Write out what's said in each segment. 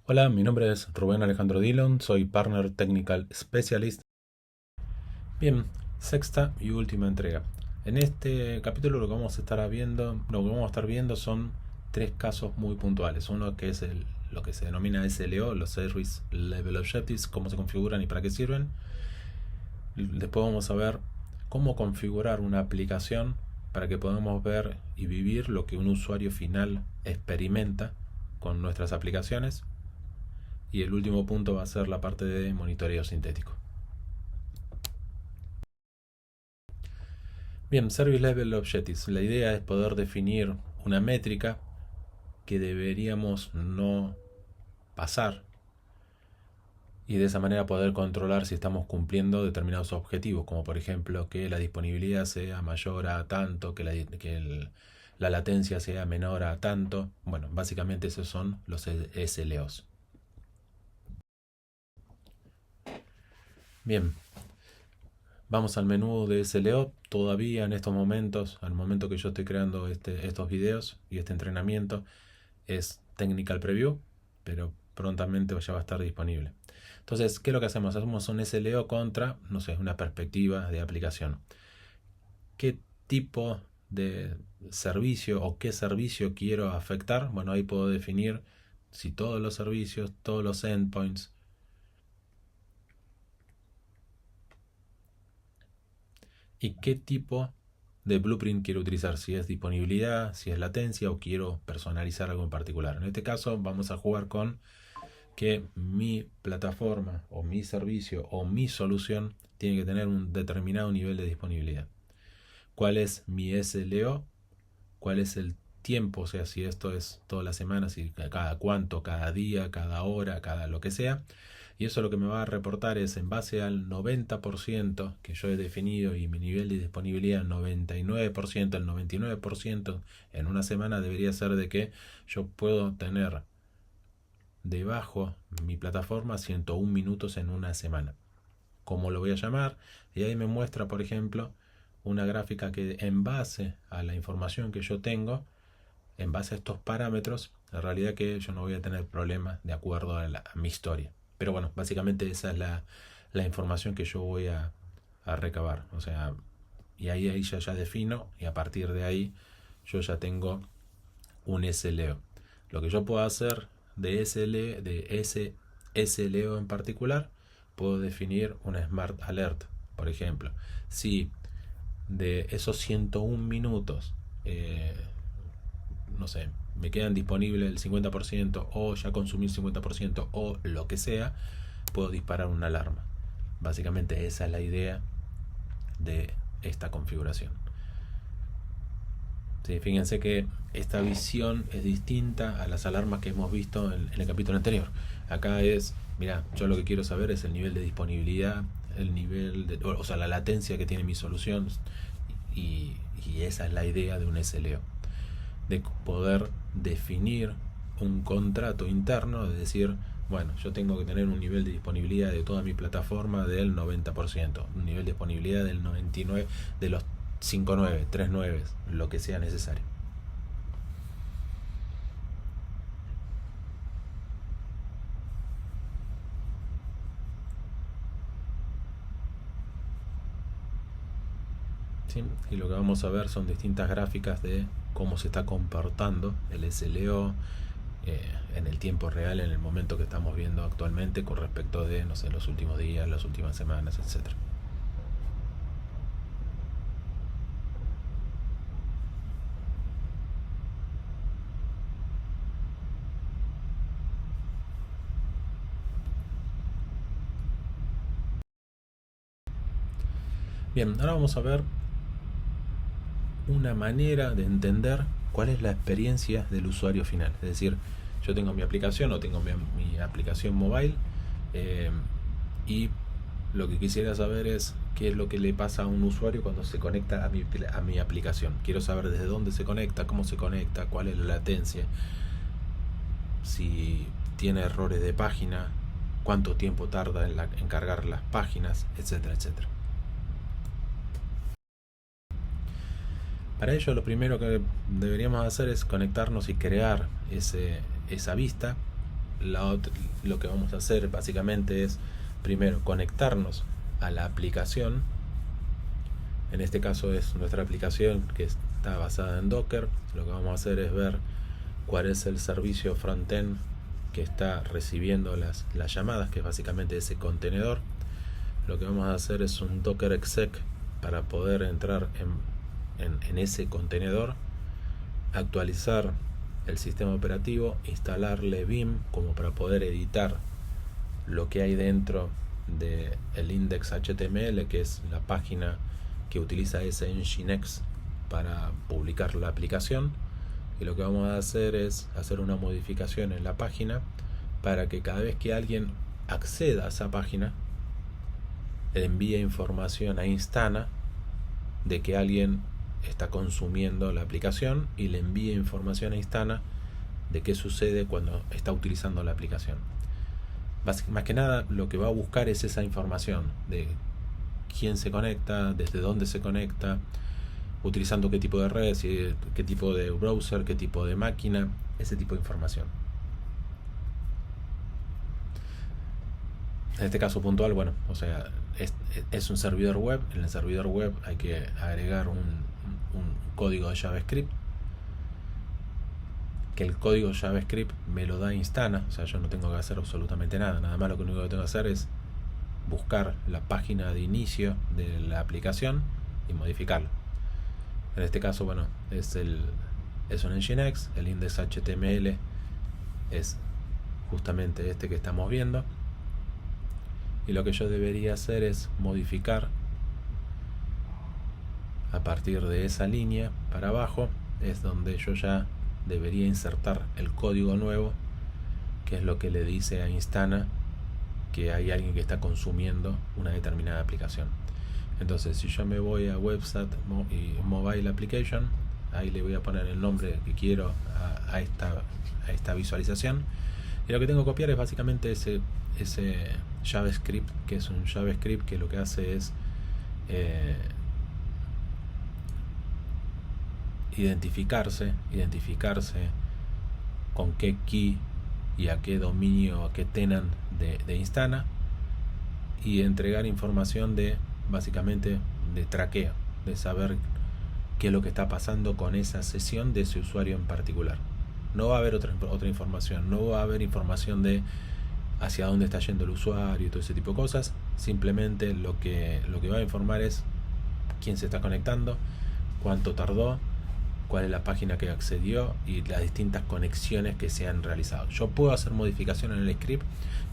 Hola, mi nombre es Rubén Alejandro Dillon, soy Partner Technical Specialist. Bien, sexta y última entrega. En este capítulo lo que vamos a estar viendo son tres casos muy puntuales. Uno que es lo que se denomina SLO, los Service Level Objectives, cómo se configuran y para qué sirven. Después vamos a ver cómo configurar una aplicación para que podamos ver y vivir lo que un usuario final experimenta con nuestras aplicaciones. Y el último punto va a ser la parte de monitoreo sintético. Bien, Service Level Objectives. La idea es poder definir una métrica que deberíamos no pasar y de esa manera poder controlar si estamos cumpliendo determinados objetivos, como por ejemplo que la disponibilidad sea mayor a tanto, la latencia sea menor a tanto. Bueno, básicamente esos son los SLOs. Bien, vamos al menú de SLO. Todavía en estos momentos, al momento que yo estoy creando estos videos y este entrenamiento, es Technical Preview, pero prontamente ya va a estar disponible. Entonces, ¿qué es lo que hacemos? Hacemos un SLO contra, no sé, una perspectiva de aplicación. ¿Qué tipo de servicio o qué servicio quiero afectar? Bueno, ahí puedo definir si todos los servicios, todos los endpoints, y qué tipo de blueprint quiero utilizar, si es disponibilidad, si es latencia o quiero personalizar algo en particular. En este caso vamos a jugar con que mi plataforma o mi servicio o mi solución tiene que tener un determinado nivel de disponibilidad. ¿Cuál es mi SLO? ¿Cuál es el tiempo? O sea, si esto es toda la semana, si cada cuánto, cada día, cada hora, cada lo que sea. Y eso lo que me va a reportar es en base al 90% que yo he definido y mi nivel de disponibilidad 99%, el 99% en una semana debería ser de que yo puedo tener debajo mi plataforma 101 minutos en una semana. ¿Cómo lo voy a llamar? Y ahí me muestra, por ejemplo, una gráfica que en base a la información que yo tengo, en base a estos parámetros, la realidad que yo no voy a tener problemas de acuerdo a mi historia. Pero bueno, básicamente esa es la información que yo voy a recabar. O sea, y ahí ya defino y a partir de ahí yo ya tengo un SLO. Lo que yo puedo hacer de ese SLO en particular, puedo definir una Smart Alert. Por ejemplo, si de esos 101 minutos, no sé, me quedan disponibles el 50% o ya consumí el 50% o lo que sea, puedo disparar una alarma. Básicamente esa es la idea de esta configuración. Sí, fíjense que esta visión es distinta a las alarmas que hemos visto en el capítulo anterior. Acá es, mira, yo lo que quiero saber es el nivel de disponibilidad, el nivel de, o sea, la latencia que tiene mi solución, y esa es la idea de un SLO, de poder definir un contrato interno, de decir, bueno, yo tengo que tener un nivel de disponibilidad de toda mi plataforma del 90%, un nivel de disponibilidad del 99%, de los 5 9, 3 9, lo que sea necesario. ¿Sí? Y lo que vamos a ver son distintas gráficas de cómo se está comportando el SLO en el tiempo real, en el momento que estamos viendo actualmente con respecto de, no sé, los últimos días, las últimas semanas, etcétera. Bien, ahora vamos a ver una manera de entender cuál es la experiencia del usuario final. Es decir, yo tengo mi aplicación o tengo mi aplicación mobile, eh, y lo que quisiera saber es qué es lo que le pasa a un usuario cuando se conecta a mi aplicación. Quiero saber desde dónde se conecta, cómo se conecta, cuál es la latencia, si tiene errores de página, cuánto tiempo tarda en cargar las páginas, etcétera, etcétera. Para ello lo primero que deberíamos hacer es conectarnos y crear esa vista lo que vamos a hacer básicamente es primero conectarnos a la aplicación. En este caso es nuestra aplicación que está basada en Docker. Lo que vamos a hacer es ver cuál es el servicio frontend que está recibiendo las llamadas, que es básicamente ese contenedor. Lo que vamos a hacer es un docker exec para poder entrar en ese contenedor, actualizar el sistema operativo, instalarle Vim como para poder editar lo que hay dentro del index.html, que es la página que utiliza ese Nginx para publicar la aplicación. Y lo que vamos a hacer es hacer una modificación en la página para que cada vez que alguien acceda a esa página le envíe información a Instana de que alguien está consumiendo la aplicación y le envíe información a Instana de qué sucede cuando está utilizando la aplicación. Más que nada lo que va a buscar es esa información de quién se conecta, desde dónde se conecta, utilizando qué tipo de red, qué tipo de browser, qué tipo de máquina, ese tipo de información. En este caso puntual, bueno, o sea, es un servidor web. En el servidor web hay que agregar un código de JavaScript, que el código JavaScript me lo da Instana, o sea, yo no tengo que hacer absolutamente nada. Nada más lo único que tengo que hacer es buscar la página de inicio de la aplicación y modificarlo. En este caso, bueno, es un Nginx, el index.html es justamente este que estamos viendo. Y lo que yo debería hacer es modificar a partir de esa línea para abajo, es donde yo ya debería insertar el código nuevo, que es lo que le dice a Instana que hay alguien que está consumiendo una determinada aplicación. Entonces, si yo me voy a website y mobile application, ahí le voy a poner el nombre que quiero a esta visualización, y lo que tengo que copiar es básicamente ese JavaScript, que es un JavaScript que lo que hace es identificarse con qué key y a qué dominio, a qué tenant de Instana, y entregar información de básicamente de traqueo, de saber qué es lo que está pasando con esa sesión de ese usuario en particular. No va a haber otra información, no va a haber información de hacia dónde está yendo el usuario y todo ese tipo de cosas. Simplemente lo que va a informar es quién se está conectando, cuánto tardó, cuál es la página que accedió y las distintas conexiones que se han realizado. Yo puedo hacer modificaciones en el script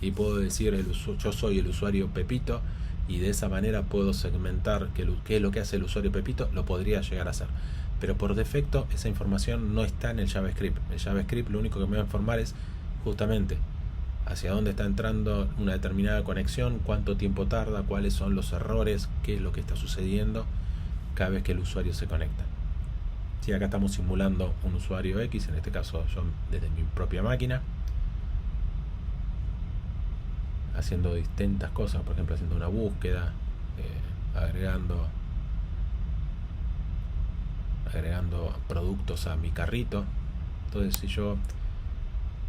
y puedo decir yo soy el usuario Pepito, y de esa manera puedo segmentar qué es lo que hace el usuario Pepito. Lo podría llegar a hacer, pero por defecto esa información no está en el JavaScript. El JavaScript lo único que me va a informar es justamente hacia dónde está entrando una determinada conexión, cuánto tiempo tarda, cuáles son los errores, qué es lo que está sucediendo cada vez que el usuario se conecta. Si acá estamos simulando un usuario X, en este caso yo desde mi propia máquina, haciendo distintas cosas, por ejemplo haciendo una búsqueda, agregando productos a mi carrito. Entonces, si yo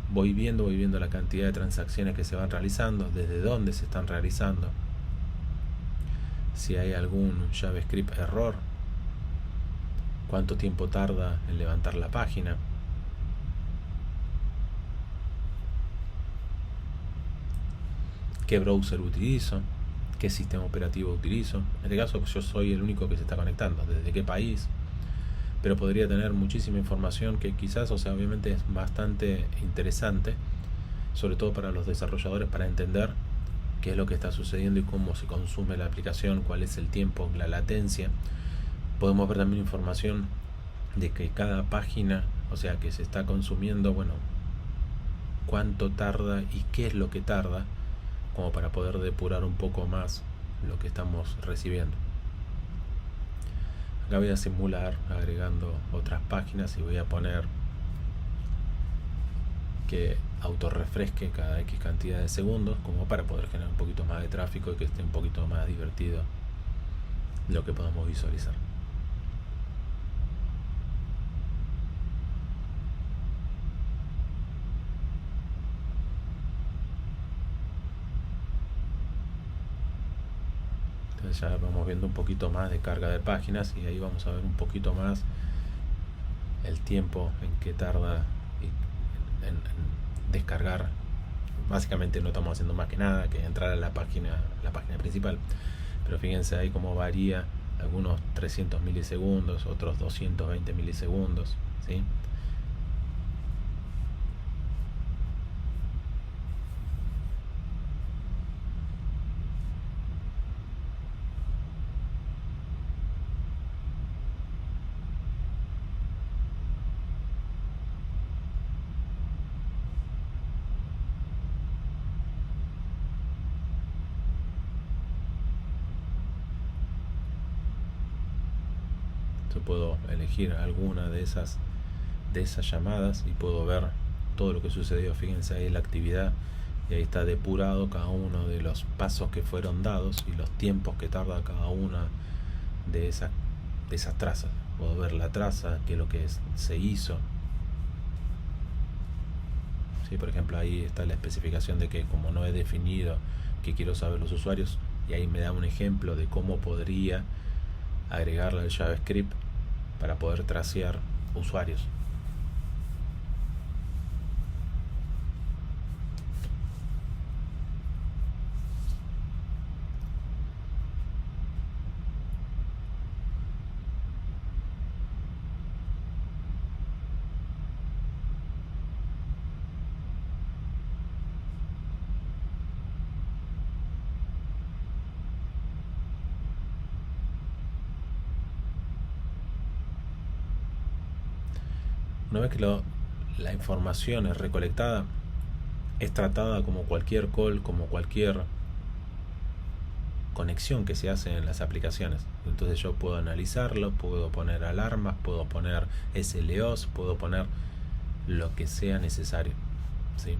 voy viendo la cantidad de transacciones que se van realizando, desde dónde se están realizando, si hay algún JavaScript error, cuánto tiempo tarda en levantar la página, qué browser utilizo, qué sistema operativo utilizo. En este caso yo soy el único que se está conectando, desde qué país, pero podría tener muchísima información que quizás, o sea, obviamente es bastante interesante, sobre todo para los desarrolladores, para entender qué es lo que está sucediendo y cómo se consume la aplicación, cuál es el tiempo, la latencia. Podemos ver también información de que cada página, o sea, que se está consumiendo, bueno, cuánto tarda y qué es lo que tarda, como para poder depurar un poco más lo que estamos recibiendo. Acá voy a simular agregando otras páginas y voy a poner que autorrefresque cada X cantidad de segundos, como para poder generar un poquito más de tráfico y que esté un poquito más divertido lo que podamos visualizar. Entonces ya vamos viendo un poquito más de carga de páginas y ahí vamos a ver un poquito más el tiempo en que tarda en descargar. Básicamente no estamos haciendo más que nada que entrar a la página principal, pero fíjense ahí cómo varía, algunos 300 milisegundos, otros 220 milisegundos, ¿sí? Yo puedo elegir alguna de esas llamadas y puedo ver todo lo que sucedió. Fíjense ahí la actividad y ahí está depurado cada uno de los pasos que fueron dados y los tiempos que tarda cada una de esas trazas. Puedo ver la traza, qué es lo que se hizo. ¿Sí? Por ejemplo, ahí está la especificación de que como no he definido qué quiero saber los usuarios, y ahí me da un ejemplo de cómo podría agregarle al JavaScript para poder tracear usuarios. Una vez que la información es recolectada, es tratada como cualquier call, como cualquier conexión que se hace en las aplicaciones. Entonces yo puedo analizarlo, puedo poner alarmas, puedo poner SLOs, puedo poner lo que sea necesario, ¿sí?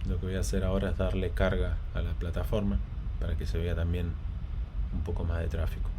Lo que voy a hacer ahora es darle carga a la plataforma para que se vea también un poco más de tráfico.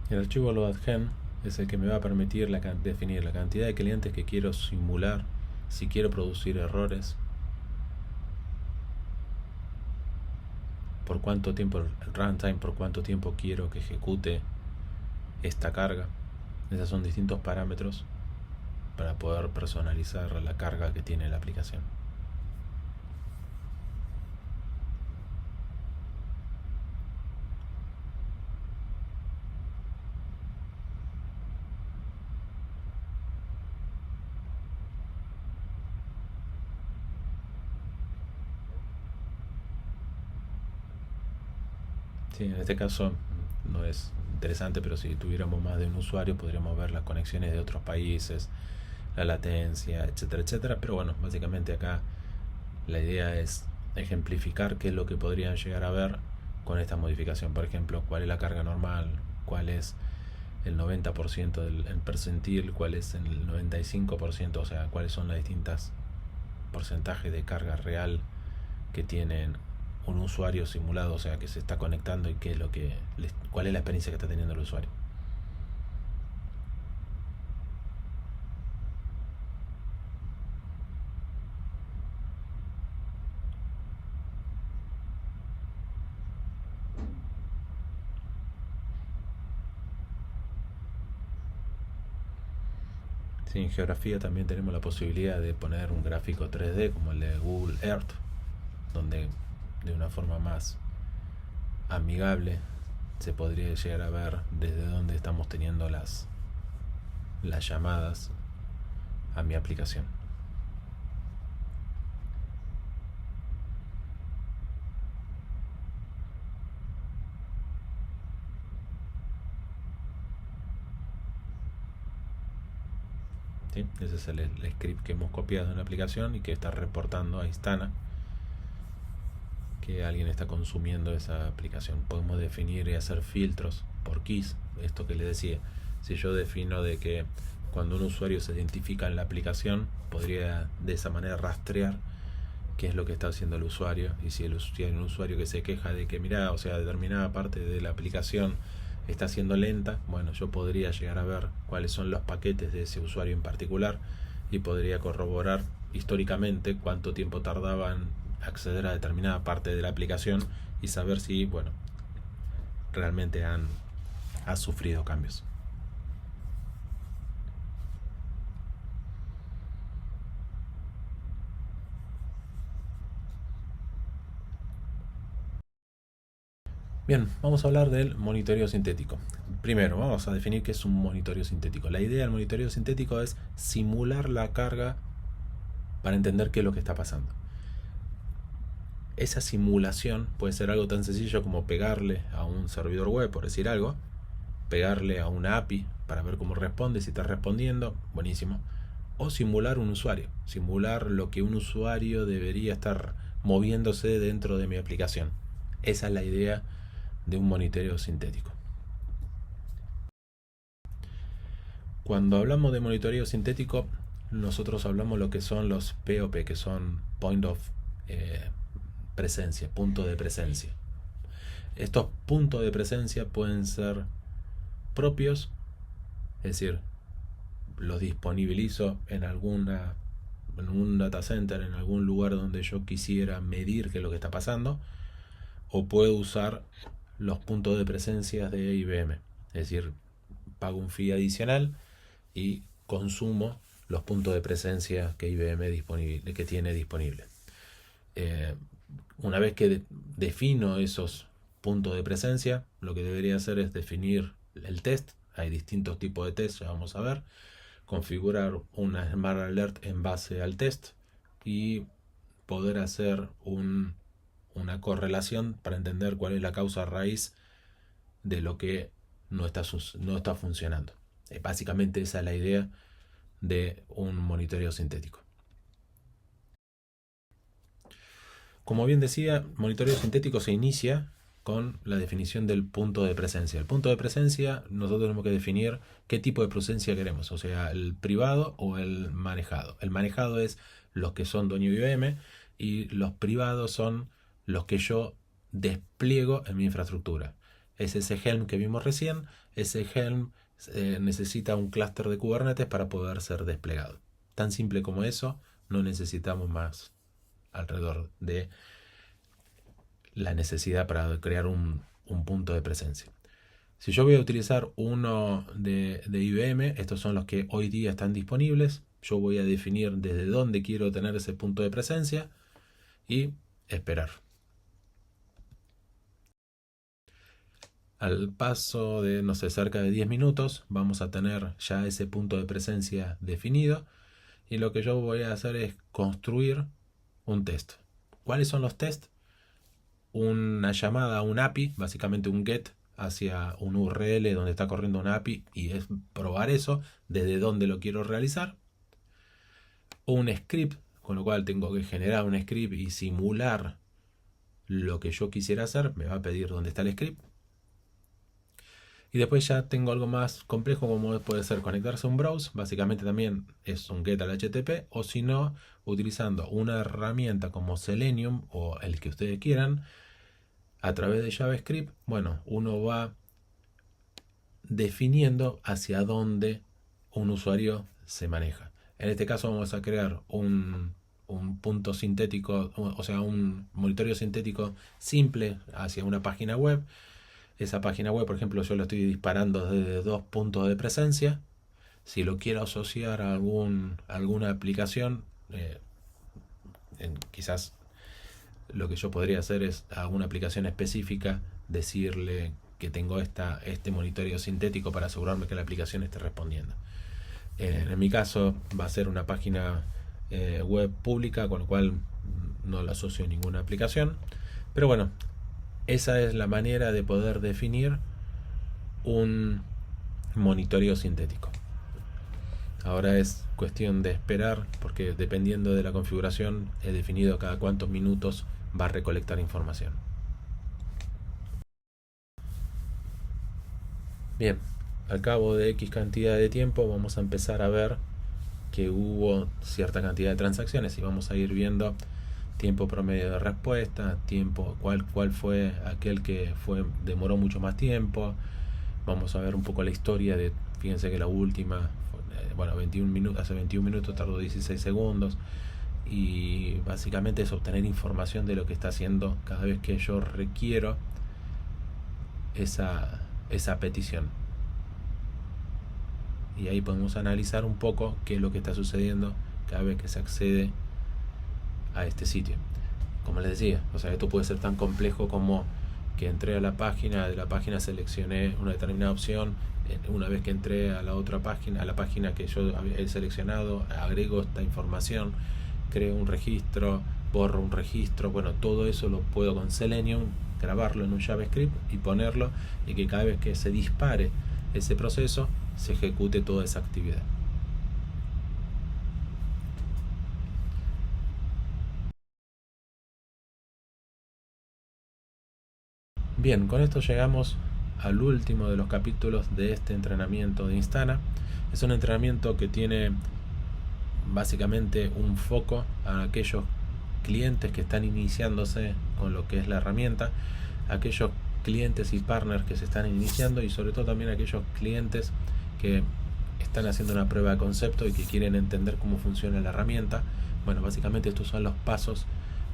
El archivo loadgen es el que me va a permitir definir la cantidad de clientes que quiero simular, si quiero producir errores, por cuánto tiempo el runtime, por cuánto tiempo quiero que ejecute esta carga. Esos son distintos parámetros para poder personalizar la carga que tiene la aplicación. Sí, en este caso no es interesante, pero si tuviéramos más de un usuario podríamos ver las conexiones de otros países, la latencia, etcétera, etcétera. Pero bueno, básicamente acá la idea es ejemplificar qué es lo que podrían llegar a ver con esta modificación. Por ejemplo, cuál es la carga normal, cuál es el 90% del percentil, cuál es el 95%, o sea, cuáles son las distintas porcentajes de carga real que tienen un usuario simulado, o sea, que se está conectando y qué es lo que cuál es la experiencia que está teniendo el usuario. Sí, en geografía también tenemos la posibilidad de poner un gráfico 3D como el de Google Earth, donde de una forma más amigable se podría llegar a ver desde dónde estamos teniendo las llamadas a mi aplicación. ¿Sí? Ese es el script que hemos copiado en la aplicación y que está reportando a Instana que alguien está consumiendo esa aplicación. Podemos definir y hacer filtros por keys. Esto que le decía, si yo defino de que cuando un usuario se identifica en la aplicación, podría de esa manera rastrear qué es lo que está haciendo el usuario. Y si hay un usuario que se queja de que, mira, o sea, determinada parte de la aplicación está siendo lenta, bueno, yo podría llegar a ver cuáles son los paquetes de ese usuario en particular y podría corroborar históricamente cuánto tiempo tardaban acceder a determinada parte de la aplicación y saber si, bueno, realmente ha sufrido cambios. Bien, vamos a hablar del monitoreo sintético. Primero, vamos a definir qué es un monitoreo sintético. La idea del monitoreo sintético es simular la carga para entender qué es lo que está pasando. Esa simulación puede ser algo tan sencillo como pegarle a un servidor web, por decir algo, pegarle a una API para ver cómo responde, si está respondiendo, buenísimo. O simular un usuario, simular lo que un usuario debería estar moviéndose dentro de mi aplicación. Esa es la idea de un monitoreo sintético. Cuando hablamos de monitoreo sintético, nosotros hablamos lo que son los POP, que son Point of Presencia, punto de presencia. Estos puntos de presencia pueden ser propios, es decir, los disponibilizo en un data center, en algún lugar donde yo quisiera medir qué es lo que está pasando, o puedo usar los puntos de presencia de IBM, es decir, pago un fee adicional y consumo los puntos de presencia que IBM tiene disponible. Una vez que defino esos puntos de presencia, lo que debería hacer es definir el test. Hay distintos tipos de test, ya vamos a ver. Configurar una Smart Alert en base al test y poder hacer una correlación para entender cuál es la causa raíz de lo que no está funcionando. Básicamente esa es la idea de un monitoreo sintético. Como bien decía, monitoreo sintético se inicia con la definición del punto de presencia. El punto de presencia, nosotros tenemos que definir qué tipo de presencia queremos, o sea, el privado o el manejado. El manejado es los que son dueño de IBM y los privados son los que yo despliego en mi infraestructura. Es ese Helm que vimos recién, ese Helm necesita un clúster de Kubernetes para poder ser desplegado. Tan simple como eso, no necesitamos más alrededor de la necesidad para crear un punto de presencia. Si yo voy a utilizar uno de IBM, estos son los que hoy día están disponibles. Yo voy a definir desde dónde quiero tener ese punto de presencia y esperar. Al paso de, no sé, cerca de 10 minutos, vamos a tener ya ese punto de presencia definido. Y lo que yo voy a hacer es construir un test. ¿Cuáles son los tests? Una llamada a un API, básicamente un GET hacia un URL donde está corriendo una API y es probar eso, desde dónde lo quiero realizar. O un script, con lo cual tengo que generar un script y simular lo que yo quisiera hacer. Me va a pedir dónde está el script. Y después ya tengo algo más complejo, como puede ser conectarse a un browser. Básicamente también es un get al HTTP, o si no, utilizando una herramienta como Selenium o el que ustedes quieran, a través de JavaScript, bueno, uno va definiendo hacia dónde un usuario se maneja. En este caso vamos a crear un punto sintético, o sea, un monitoreo sintético simple hacia una página web. Esa página web, por ejemplo, yo lo estoy disparando desde 2 puntos de presencia. Si lo quiero asociar a alguna aplicación, quizás lo que yo podría hacer es a una aplicación específica decirle que tengo este monitoreo sintético para asegurarme que la aplicación esté respondiendo. En mi caso va a ser una página web pública, con lo cual no la asocio a ninguna aplicación. Pero bueno, esa es la manera de poder definir un monitoreo sintético. Ahora es cuestión de esperar, porque dependiendo de la configuración he definido cada cuántos minutos va a recolectar información. Bien, al cabo de X cantidad de tiempo vamos a empezar a ver que hubo cierta cantidad de transacciones y vamos a ir viendo tiempo promedio de respuesta, tiempo, cuál fue aquel que demoró mucho más tiempo. Vamos a ver un poco la historia de, fíjense que la última, hace 21 minutos tardó 16 segundos. Y básicamente es obtener información de lo que está haciendo cada vez que yo requiero esa petición. Y ahí podemos analizar un poco qué es lo que está sucediendo cada vez que se accede a este sitio. Como les decía, o sea, esto puede ser tan complejo como que entré a la página, de la página seleccioné una determinada opción, una vez que entré a la otra página, a la página que yo he seleccionado, agrego esta información, creo un registro, borro un registro. Bueno, todo eso lo puedo con Selenium grabarlo en un JavaScript y ponerlo, y que cada vez que se dispare ese proceso se ejecute toda esa actividad. Bien, con esto llegamos al último de los capítulos de este entrenamiento de Instana. Es un entrenamiento que tiene básicamente un foco a aquellos clientes que están iniciándose con lo que es la herramienta, aquellos clientes y partners que se están iniciando, y sobre todo también aquellos clientes que están haciendo una prueba de concepto y que quieren entender cómo funciona la herramienta. Bueno, básicamente estos son los pasos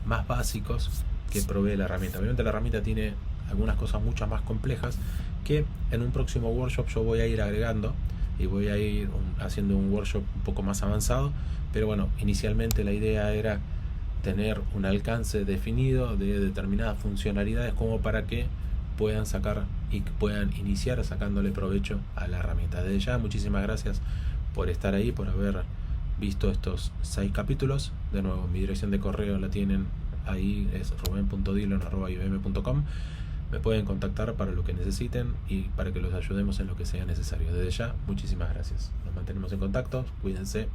más básicos que provee la herramienta. Obviamente la herramienta tiene algunas cosas mucho más complejas que en un próximo workshop yo voy a ir agregando, y voy a ir haciendo un workshop un poco más avanzado. Pero bueno, inicialmente la idea era tener un alcance definido de determinadas funcionalidades como para que puedan sacar y puedan iniciar sacándole provecho a la herramienta. Desde ya, muchísimas gracias por estar ahí, por haber visto estos 6 capítulos. De nuevo, mi dirección de correo la tienen ahí, es ruben.dillon@ibm.com. Me pueden contactar para lo que necesiten y para que los ayudemos en lo que sea necesario. Desde ya, muchísimas gracias. Nos mantenemos en contacto, cuídense.